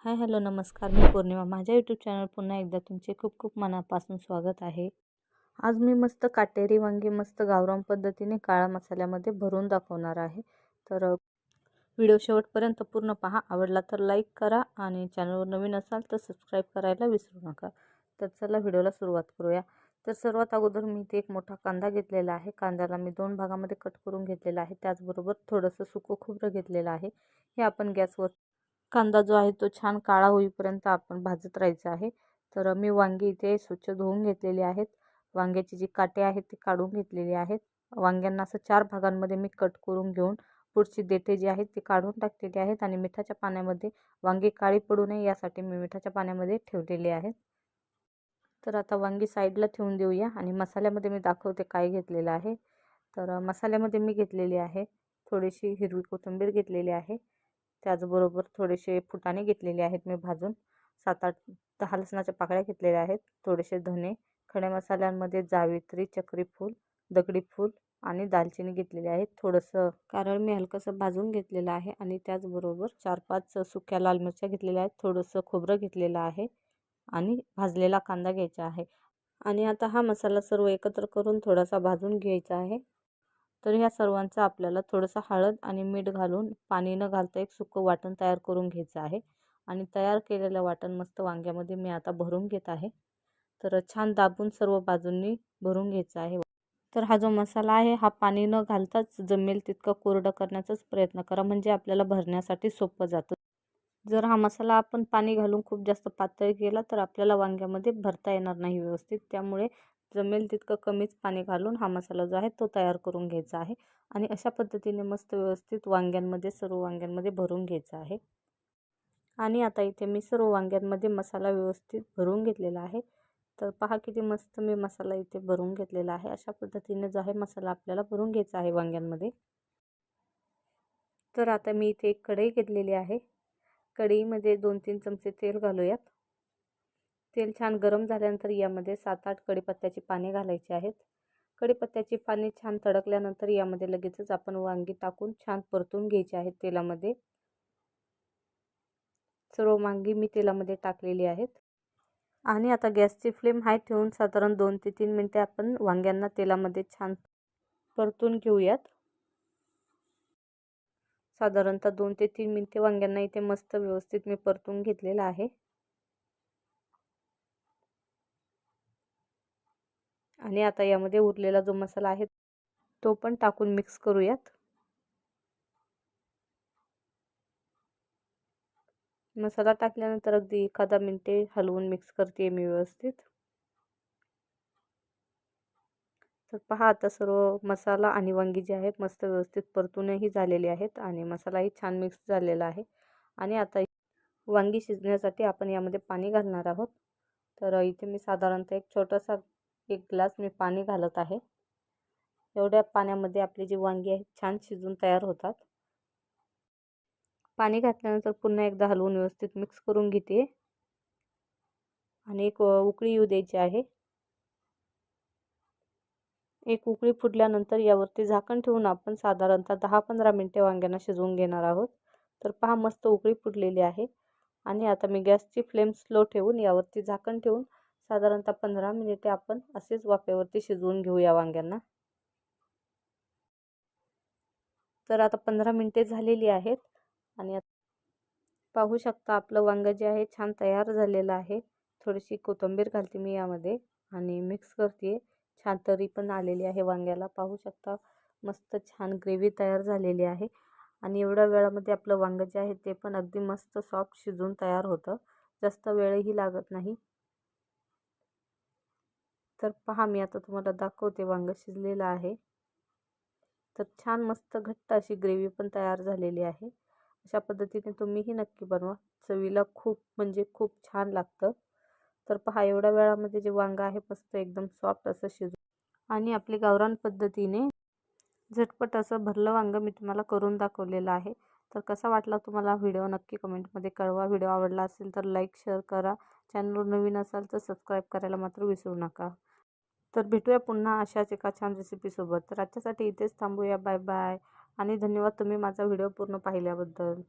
Hi hello नमस्कार, मी पौर्णिमा. माझ्या YouTube channel पुन्हा एकदा तुमचे खूप खूप मनापासून स्वागत आहे. आज मी मस्त काटेरी वांगी मस्त गावरान पद्धतीने काळा मसाल्यामध्ये भरून दाखवणार आहे. तर व्हिडिओ शेवटपर्यंत पूर्ण पहा. आवडला तर लाईक करा आणि चॅनलवर नवीन असाल तर सबस्क्राईब करायला विसरू नका. तर चला व्हिडिओला सुरुवात करूया. तर सर्वात अगोदर मी इथे एक मोठा कांदा घेतलेला आहे. कांद्याला मी 2 भागामध्ये कट करून घेतलेला आहे. त्याचबरोबर थोडंसं सुकं खोबरं घेतलेलं आहे. हे आपण गॅसवर कांदा जो आहे तो छान काळा होईपर्यंत आपण भाजत राहायचं आहे. तर मी वांगी इथे स्वच्छ धुवून घेतलेली आहेत. वांग्याची जी काटे आहेत ती काढून घेतलेली आहेत. वांग्यांना असं 4 भागांमध्ये मी कट करून घेऊन पुढची देठे जी आहेत ती काढून टाकलेली आहेत आणि मिठाच्या पाण्यामध्ये वांगी काळी पडू नये यासाठी मी मिठाच्या पाण्यामध्ये ठेवलेली आहेत. तर आता वांगी साईडला ठेवून देऊया आणि मसाल्यामध्ये मी दाखवते काय घेतलेलं आहे. तर मसाल्यामध्ये मी घेतलेली आहे थोडीशी हिरवी कोथिंबीर घेतलेली आहे. त्याचबरोबर थोडेसे फुटाणे घेतलेले आहेत मी भाजून. 7-8 10 लसणाच्या पाकळ्या घेतलेल्या आहेत. थोडेसे धने, खड्या मसाल्यांमध्ये जावित्री, चक्रीफूल, दगडी फूल आणि दालचिनी घेतलेली आहे. थोडंसं कारळ मी हलकंसं भाजून घेतलेलं आहे आणि त्याचबरोबर 4-5 सुक्या लाल मिरच्या घेतलेल्या आहेत. थोडंसं खोबरं घेतलेलं आहे आणि भाजलेला कांदा घ्यायचा आहे. आणि आता हा मसाला सर्व एकत्र करून थोडासा भाजून घ्यायचा आहे. तर ह्या सर्वांचं आपल्याला थोडंसं हळद आणि मीठ घालून पाणी न घालता एक सुकं वाटण तयार करून घ्यायचं आहे. आणि तयार केलेलं वाटण मस्त वांग्यामध्ये मी आता भरून घेत आहे. तर छान दाबून सर्व बाजूंनी भरून घ्यायचं आहे. तर हा जो मसाला आहे हा पाणी न घालताच जमेल तितकं कोरडं करण्याचाच प्रयत्न करा, म्हणजे आपल्याला भरण्यासाठी सोपं जातं. जर हा मसाला आपण पाणी घालून खूप जास्त पातळ केला तर आपल्याला वांग्यामध्ये भरता येणार नाही व्यवस्थित. त्यामुळे जमेल तितकं कमीच पाणी घालून हा मसाला जो आहे तो तयार करून घ्यायचा आहे आणि अशा पद्धतीने मस्त व्यवस्थित वांग्यांमध्ये सर्व वांग्यांमध्ये भरून घ्यायचा आहे. आणि आता इथे मी सर्व वांग्यांमध्ये मसाला व्यवस्थित भरून घेतलेला आहे. तर पहा किती मस्त मी मसाला इथे भरून घेतलेला आहे. अशा पद्धतीने जो आहे मसाला आपल्याला भरून घ्यायचा आहे वांग्यांमध्ये. तर आता मी इथे एक कढई घेतलेली आहे. कढईमध्ये 2-3 चमचे तेल घालूयात. तेल छान गरम झाल्यानंतर यामध्ये 7-8 कढीपत्त्याची पाने घालायची आहेत. कढीपत्त्याची पाने छान तडकल्यानंतर यामध्ये लगेचच आपण वांगी टाकून छान परतून घ्यायची आहेत तेलामध्ये. सर्व वांगी मी तेलामध्ये टाकलेली आहेत आणि आता गॅसची फ्लेम हाय ठेवून साधारण 2 ते 3 मिनिटे आपण वांग्यांना तेलामध्ये छान परतून घेऊयात. साधारणतः 2 ते 3 मिनिटे वांग्यांना इथे मस्त व्यवस्थित मी परतून घेतलेला आहे. आणि आता यामध्ये उरलेला जो मसाला आहे तो पण टाकून मिक्स करूयात. मसाला टाकल्यानंतर अगदी 1 मिनिटे हलवून मिक्स करते मी व्यवस्थित. तर पहा आता सर्व मसाला आणि वांगी जी आहेत मस्त व्यवस्थित परतूनही झालेली आहेत आणि मसालाही छान मिक्स झालेला आहे. आणि आता वांगी शिजण्यासाठी आपण यामध्ये पाणी घालणार आहोत. तर इथे मी साधारणतः एक छोटासा 1 ग्लास मी पाणी घालत आहे. एवढ्या पाण्यामध्ये आपली जी वांगी आहेत छान शिजून तयार होतात. पाणी घातल्यानंतर पुन्हा एकदा हलवून व्यवस्थित मिक्स करून घेते आणि एक उकळी येऊ द्यायची आहे. एक उकळी फुटल्यानंतर यावरती झाकण ठेवून आपण साधारणतः 10-15 मिनिटे वांग्यांना शिजवून घेणार आहोत. तर पहा मस्त उकळी फुटलेली आहे आणि आता मी गॅसची फ्लेम स्लो ठेवून यावरती झाकण ठेवून साधारणतः 15 मिनिटे आपण असेच वाफेवरती शिजवून घेऊया वांग्यांना. तर आता 15 मिनिटे झालेली आहेत आणि पाहू शकता आपलं वांगं जे आहे छान तयार झालेलं आहे. थोडीशी कोथिंबीर घालते मी यामध्ये आणि मिक्स करते. छान तरी पण आलेली आहे वांग्याला. पाहू शकता मस्त छान ग्रेव्ही तयार झालेली आहे आणि एवढ्या वेळामध्ये आपलं वांगं जे आहे ते पण अगदी मस्त सॉफ्ट शिजून तयार होतं. जास्त वेळही लागत नाही. तर पहा मी आता तुम्हाला दाखवते वांगं शिजलेलं आहे. तर छान मस्त घट्ट अशी ग्रेव्ही पण तयार झालेली आहे. अशा पद्धतीने तुम्हीही नक्की बनवा. चवीला खूप म्हणजे खूप छान लागतं. तर पहा एवढ्या वेळामध्ये जे वांगं आहे मस्त एकदम सॉफ्ट असं शिजून आणि आपली गावरान पद्धतीने झटपट असं भरलं वांगं मी तुम्हाला करून दाखवलेलं आहे. तर कसा वाटला तुम्हाला व्हिडिओ नक्की कमेंटमध्ये कळवा. व्हिडिओ आवडला असेल तर लाईक शेअर करा. चॅनलवर नवीन असाल तर सबस्क्राईब करायला मात्र विसरू नका. तर भेटूया पुन्हा अशाच एका छान रेसिपीसोबत. तर आजच्यासाठी इथेच थांबूया. बाय बाय आणि धन्यवाद तुम्ही माझा व्हिडिओ पूर्ण पाहिल्याबद्दल.